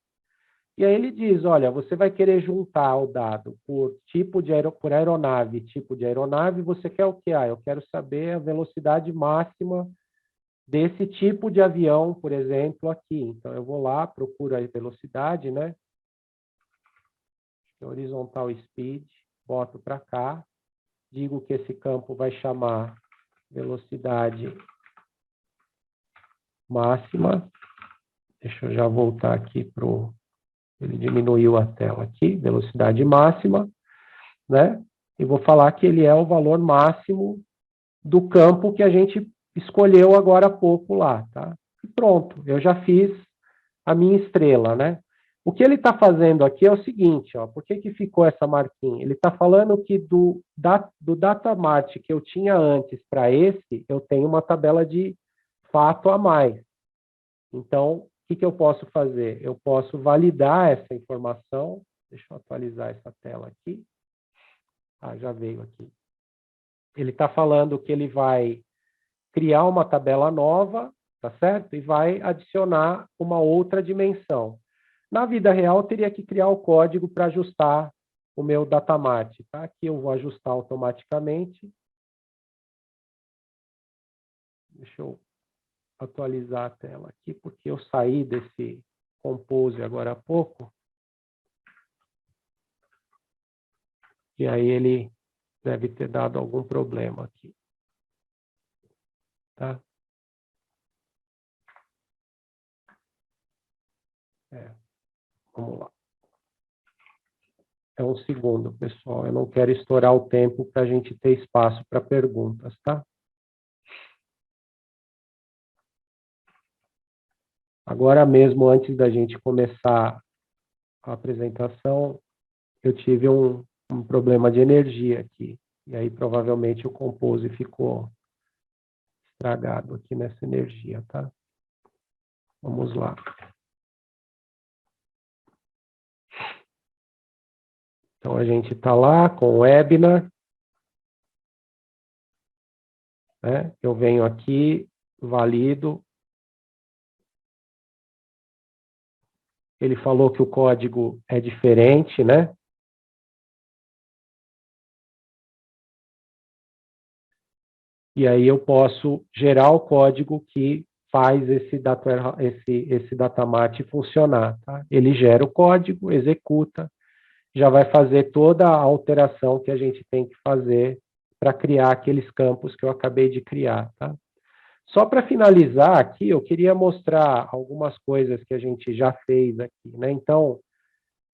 E aí ele diz, olha, você vai querer juntar o dado por tipo de por aeronave, tipo de aeronave, você quer o quê? Ah, eu quero saber a velocidade máxima desse tipo de avião, por exemplo, aqui. Então, eu vou lá, procuro a velocidade, né? Horizontal speed, boto para cá, digo que esse campo vai chamar velocidade máxima. Deixa eu já voltar aqui para o... Ele diminuiu a tela aqui, velocidade máxima, né? E vou falar que ele é o valor máximo do campo que a gente escolheu agora há pouco lá, tá? E pronto, eu já fiz a minha estrela, né? O que ele está fazendo aqui é o seguinte, ó, por que que ficou essa marquinha? Ele está falando que do datamart que eu tinha antes para esse, eu tenho uma tabela de fato a mais. Então, o que eu posso fazer? Eu posso validar essa informação. Deixa eu atualizar essa tela aqui. Ah, já veio aqui. Ele está falando que ele vai criar uma tabela nova, tá certo? E vai adicionar uma outra dimensão. Na vida real, eu teria que criar o código para ajustar o meu datamart. Tá? Aqui eu vou ajustar automaticamente. Deixa eu atualizar a tela aqui, porque eu saí desse Compose agora há pouco. E aí ele deve ter dado algum problema aqui. Tá? Vamos lá. É um segundo, pessoal. Eu não quero estourar o tempo para a gente ter espaço para perguntas, tá? Agora mesmo, antes da gente começar a apresentação, eu tive um problema de energia aqui. E aí, provavelmente, o Compose ficou estragado aqui nessa energia, tá? Vamos lá. Então, a gente está lá com o webinar. Né? Eu venho aqui, valido. ele falou que o código é diferente, né? E aí eu posso gerar o código que faz esse datamart funcionar. Tá? Ele gera o código, executa, já vai fazer toda a alteração que a gente tem que fazer para criar aqueles campos que eu acabei de criar. Tá? Só para finalizar aqui, eu queria mostrar algumas coisas que a gente já fez aqui. Né? Então,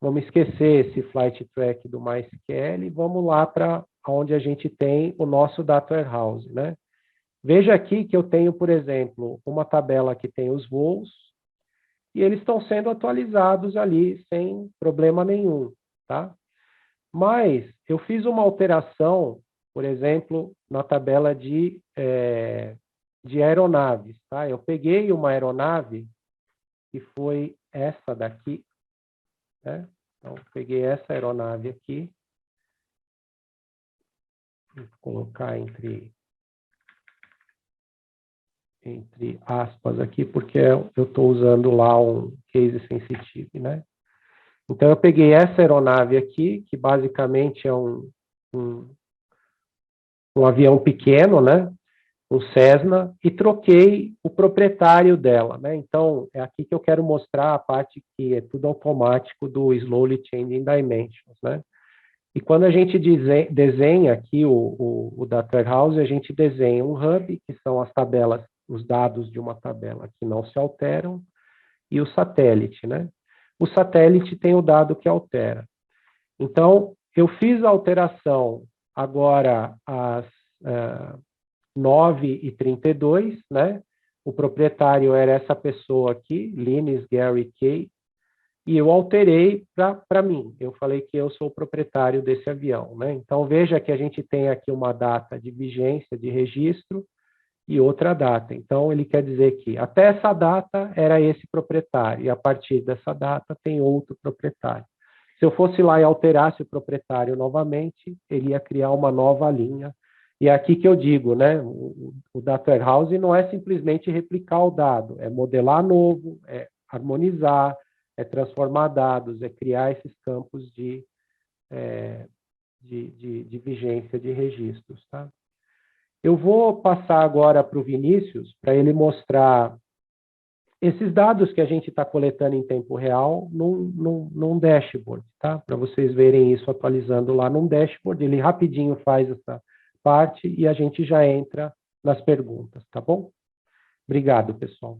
vamos esquecer esse flight track do MySQL e vamos lá para onde a gente tem o nosso Data Warehouse. Né? Veja aqui que eu tenho, por exemplo, uma tabela que tem os voos e eles estão sendo atualizados ali sem problema nenhum, tá? Mas eu fiz uma alteração, por exemplo, na tabela de aeronaves, tá? Eu peguei uma aeronave que foi essa daqui, né? Então, peguei essa aeronave aqui, vou colocar entre aspas aqui, porque eu estou usando lá um case sensitive, né? Então, eu peguei essa aeronave aqui, que basicamente é um avião pequeno, né? Um Cessna, e troquei o proprietário dela, né? Então, é aqui que eu quero mostrar a parte que é tudo automático do Slowly Changing Dimensions, né? E quando a gente desenha aqui o Data Warehouse, a gente desenha um hub, que são as tabelas, os dados de uma tabela que não se alteram, e o satélite, né? O satélite tem o dado que altera. Então, eu fiz a alteração agora às 9h32, né? O proprietário era essa pessoa aqui, Linus Gary Kay, e eu alterei para mim. Eu falei que eu sou o proprietário desse avião, né? Então, veja que a gente tem aqui uma data de vigência de registro e outra data. Então, ele quer dizer que até essa data era esse proprietário, e a partir dessa data tem outro proprietário. Se eu fosse lá e alterasse o proprietário novamente, ele ia criar uma nova linha. E é aqui que eu digo, né? O Data Warehouse não é simplesmente replicar o dado, é modelar novo, é harmonizar, é transformar dados, é criar esses campos de vigência de registros. Tá? Eu vou passar agora para o Vinícius, para ele mostrar esses dados que a gente está coletando em tempo real num dashboard, tá? Para vocês verem isso atualizando lá num dashboard. Ele rapidinho faz essa parte e a gente já entra nas perguntas, tá bom? Obrigado, pessoal.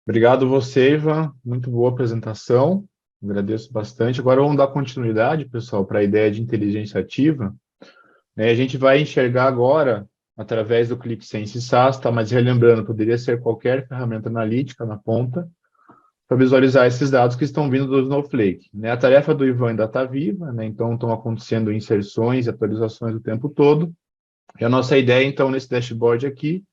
Obrigado você, Ivan. Muito boa apresentação. Agradeço bastante. Agora vamos dar continuidade, pessoal, para a ideia de inteligência ativa. A gente vai enxergar agora, através do ClickSense SaaS, tá? Mas relembrando, poderia ser qualquer ferramenta analítica na ponta, para visualizar esses dados que estão vindo do Snowflake. A tarefa do Ivan ainda está viva, então estão acontecendo inserções e atualizações o tempo todo. E a nossa ideia, então, nesse dashboard aqui,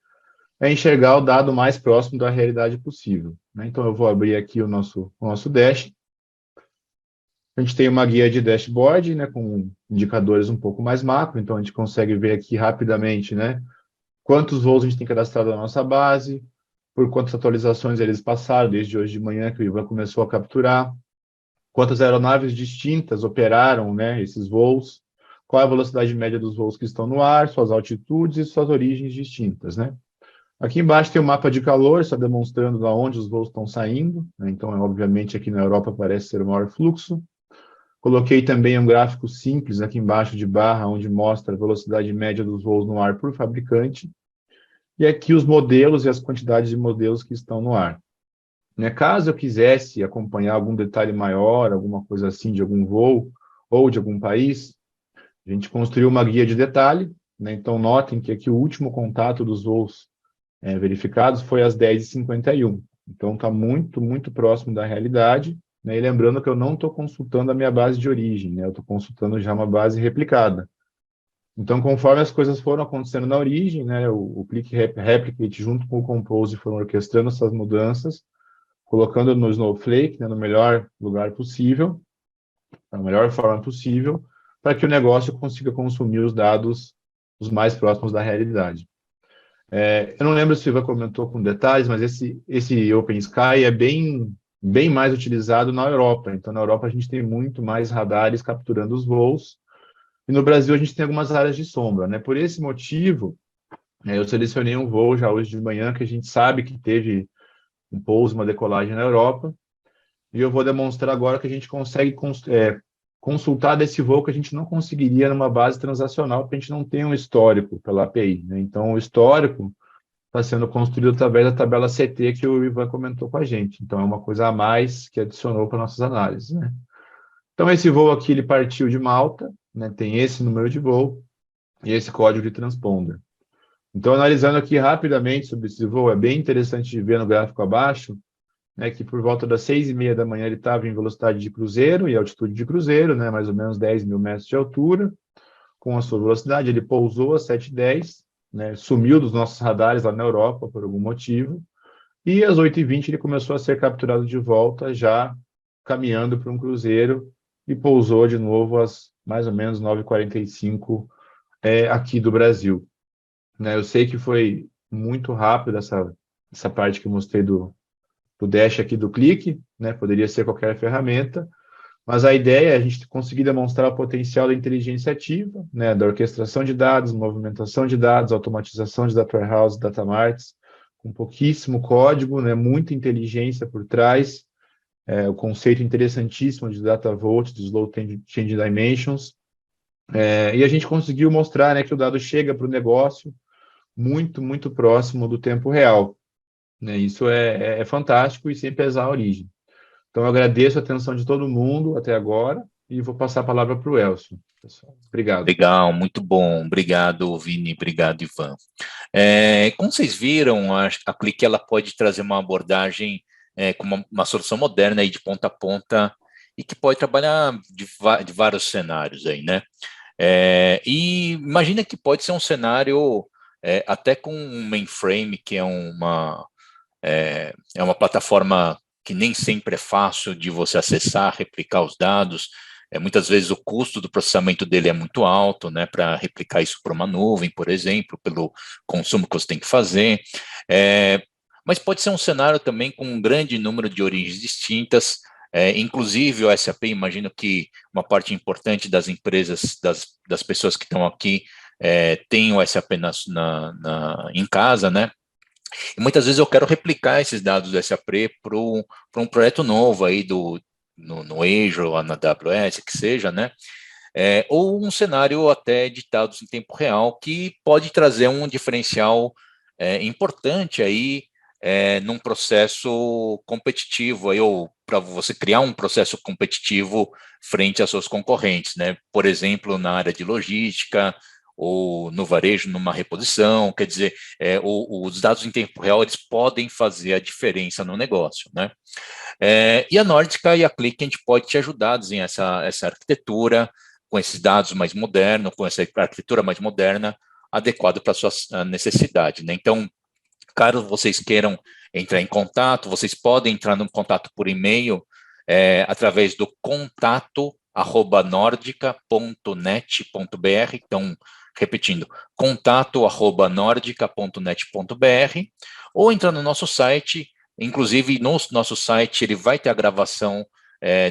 é enxergar o dado mais próximo da realidade possível. Então, eu vou abrir aqui o nosso dash. A gente tem uma guia de dashboard, com indicadores um pouco mais macro, então a gente consegue ver aqui rapidamente, quantos voos a gente tem cadastrado na nossa base, por quantas atualizações eles passaram desde hoje de manhã que o Ivan começou a capturar, quantas aeronaves distintas operaram, esses voos, qual é a velocidade média dos voos que estão no ar, suas altitudes e suas origens distintas, Aqui embaixo tem o mapa de calor, só demonstrando de onde os voos estão saindo, então, obviamente, aqui na Europa parece ser o maior fluxo. Coloquei também um gráfico simples aqui embaixo de barra, onde mostra a velocidade média dos voos no ar por fabricante. E aqui os modelos e as quantidades de modelos que estão no ar. Caso eu quisesse acompanhar algum detalhe maior, alguma coisa assim de algum voo ou de algum país, a gente construiu uma guia de detalhe. Então, notem que aqui o último contato dos voos verificados foi às 10h51. Então, está muito, muito próximo da realidade. E lembrando que eu não estou consultando a minha base de origem, eu estou consultando já uma base replicada. Então, conforme as coisas foram acontecendo na origem, o Click Replicate junto com o Compose foram orquestrando essas mudanças, colocando no Snowflake, no melhor lugar possível, da melhor forma possível, para que o negócio consiga consumir os dados os mais próximos da realidade. Eu não lembro se o Ivan comentou com detalhes, mas esse OpenSky é bem mais utilizado na Europa. Então, na Europa, a gente tem muito mais radares capturando os voos, e no Brasil, a gente tem algumas áreas de sombra, né? Por esse motivo, eu selecionei um voo já hoje de manhã, que a gente sabe que teve um pouso, uma decolagem na Europa, e eu vou demonstrar agora que a gente consegue consultar desse voo que a gente não conseguiria numa base transacional, porque a gente não tem um histórico pela API, né? Então, o histórico está sendo construído através da tabela CT que o Ivan comentou com a gente. Então, é uma coisa a mais que adicionou para nossas análises, né? Então, esse voo aqui, ele partiu de Malta, né? Tem esse número de voo e esse código de transponder. Então, analisando aqui rapidamente sobre esse voo, é bem interessante de ver no gráfico abaixo, né, que por volta das 6h30 da manhã ele estava em velocidade de cruzeiro e altitude de cruzeiro, né, mais ou menos 10 mil metros de altura, com a sua velocidade, ele pousou a 7h10, né, sumiu dos nossos radares lá na Europa por algum motivo, e às 8h20 ele começou a ser capturado de volta, já caminhando para um cruzeiro, e pousou de novo às mais ou menos 9h45 aqui do Brasil. Né, eu sei que foi muito rápido essa parte que eu mostrei do dash aqui do clique, né, poderia ser qualquer ferramenta, mas a ideia é a gente conseguir demonstrar o potencial da inteligência ativa, né, da orquestração de dados, movimentação de dados, automatização de data warehouse, data marts, com pouquíssimo código, né, muita inteligência por trás, o conceito interessantíssimo de data vault, de slow change dimensions, e a gente conseguiu mostrar, né, que o dado chega para o negócio muito, muito próximo do tempo real, né, isso é fantástico e sem pesar a origem. Então, eu agradeço a atenção de todo mundo até agora e vou passar a palavra para o Elcio. Pessoal. Obrigado. Legal, muito bom. Obrigado, Vini. Obrigado, Ivan. Como vocês viram, a Click ela pode trazer uma abordagem com uma solução moderna aí de ponta a ponta e que pode trabalhar de vários cenários aí, né? E imagina que pode ser um cenário até com um mainframe, que é uma plataforma que nem sempre é fácil de você acessar, replicar os dados. Muitas vezes o custo do processamento dele é muito alto, né, para replicar isso para uma nuvem, por exemplo, pelo consumo que você tem que fazer. Mas pode ser um cenário também com um grande número de origens distintas, inclusive o SAP, imagino que uma parte importante das empresas, das pessoas que estão aqui, tem o SAP em casa, né? E muitas vezes eu quero replicar esses dados do SAP para um projeto novo aí no Azure ou na AWS, que seja, né? Ou um cenário até de dados em tempo real que pode trazer um diferencial importante aí num processo competitivo, aí, ou para você criar um processo competitivo frente aos seus concorrentes, né? Por exemplo, na área de logística, ou no varejo, numa reposição, quer dizer, os dados em tempo real, eles podem fazer a diferença no negócio, né? E a Nórdica e a Click, a gente pode te ajudar a desenhar essa arquitetura, com esses dados mais modernos, com essa arquitetura mais moderna, adequada para a sua necessidade, né? Então, caso vocês queiram entrar em contato, vocês podem entrar no contato por e-mail, através do contato@nordica.net.br. Então, repetindo, contato@nordica.net.br, ou entrar no nosso site. Inclusive, no nosso site, ele vai ter a gravação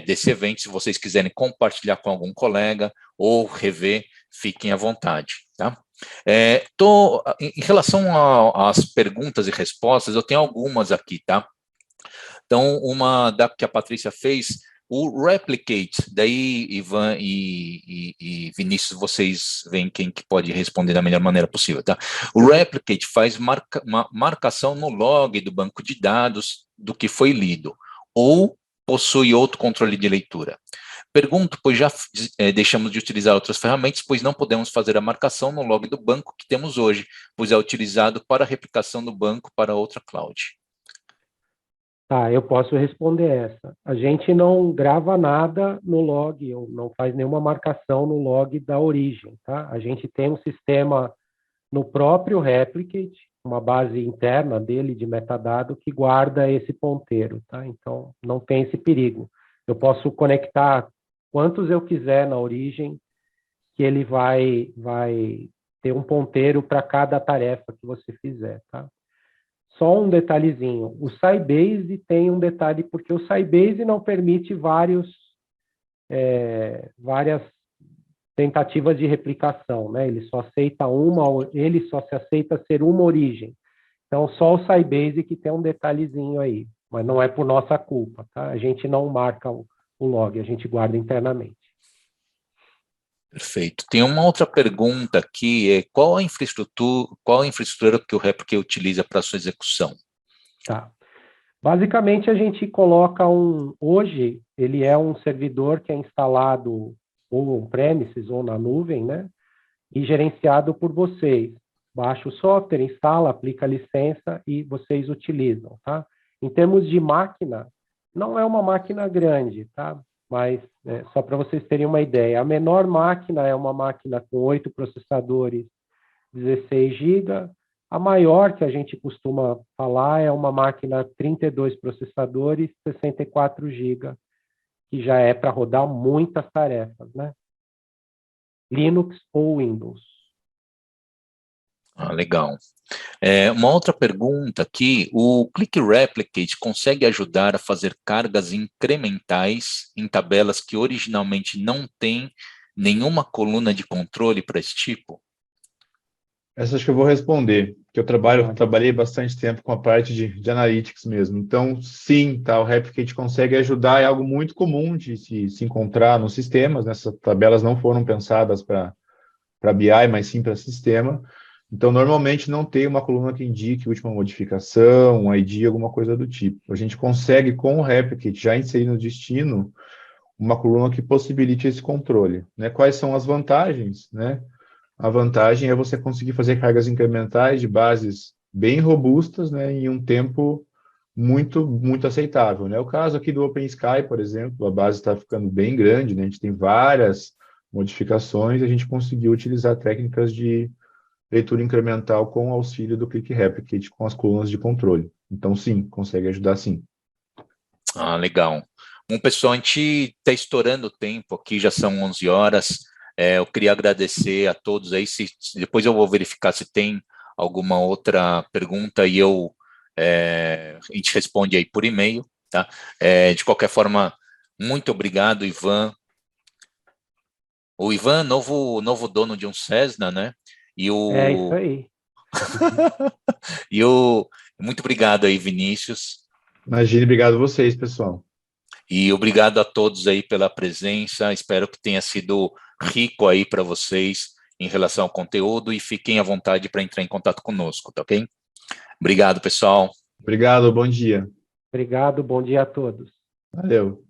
desse evento. Se vocês quiserem compartilhar com algum colega ou rever, fiquem à vontade, tá? Em relação às perguntas e respostas, eu tenho algumas aqui, tá? Então, uma que a Patrícia fez, o Replicate, daí Ivan e Vinícius, vocês veem quem que pode responder da melhor maneira possível, tá? O Replicate faz uma marcação no log do banco de dados do que foi lido, ou possui outro controle de leitura. Pergunto, pois já deixamos de utilizar outras ferramentas, pois não podemos fazer a marcação no log do banco que temos hoje, pois é utilizado para a replicação do banco para outra cloud. Tá, eu posso responder essa. A gente não grava nada no log, ou não faz nenhuma marcação no log da origem, tá? A gente tem um sistema no próprio Replicate, uma base interna dele de metadado que guarda esse ponteiro, tá? Então, não tem esse perigo. Eu posso conectar quantos eu quiser na origem, que ele vai ter um ponteiro para cada tarefa que você fizer, tá? Só um detalhezinho, o Sybase tem um detalhe, porque o Sybase não permite várias tentativas de replicação, né? Ele só se aceita ser uma origem. Então, só o Sybase que tem um detalhezinho aí, mas não é por nossa culpa, tá? A gente não marca o log, a gente guarda internamente. Perfeito. Tem uma outra pergunta aqui, qual a infraestrutura que o Replica utiliza para sua execução? Tá. Basicamente, a gente coloca hoje, ele é um servidor que é instalado ou on-premises ou na nuvem, né? E gerenciado por vocês. Baixa o software, instala, aplica a licença e vocês utilizam, tá? Em termos de máquina, não é uma máquina grande, tá? Mas, só para vocês terem uma ideia, a menor máquina é uma máquina com 8 processadores, 16 GB. A maior que a gente costuma falar é uma máquina 32 processadores, 64 GB, que já é para rodar muitas tarefas, né? Linux ou Windows. Legal. Uma outra pergunta aqui, o Click Replicate consegue ajudar a fazer cargas incrementais em tabelas que originalmente não têm nenhuma coluna de controle para esse tipo? Essa acho que eu vou responder, porque eu trabalhei bastante tempo com a parte de analytics mesmo. Então, sim, tá, o Replicate consegue ajudar, é algo muito comum de se encontrar nos sistemas, né? Essas tabelas não foram pensadas para BI, mas sim para sistema. Então, normalmente não tem uma coluna que indique última modificação, um ID, alguma coisa do tipo. A gente consegue, com o Replicate, já inserir no destino uma coluna que possibilite esse controle, né? Quais são as vantagens, né? A vantagem é você conseguir fazer cargas incrementais de bases bem robustas, né, em um tempo muito aceitável, né? O caso aqui do OpenSky, por exemplo, a base está ficando bem grande, né? A gente tem várias modificações, a gente conseguiu utilizar técnicas de leitura incremental com o auxílio do Click Replicate com as colunas de controle. Então, sim, consegue ajudar sim. Legal. Bom, pessoal, a gente está estourando o tempo aqui, já são 11 horas. Eu queria agradecer a todos aí. Depois eu vou verificar se tem alguma outra pergunta e a gente responde aí por e-mail, tá? De qualquer forma, muito obrigado, Ivan. O Ivan, novo dono de um Cessna, né? É isso aí. Muito obrigado aí, Vinícius. Imagine, obrigado a vocês, pessoal. E obrigado a todos aí pela presença. Espero que tenha sido rico aí para vocês em relação ao conteúdo e fiquem à vontade para entrar em contato conosco, tá ok? Obrigado, pessoal. Obrigado, bom dia. Obrigado, bom dia a todos. Valeu.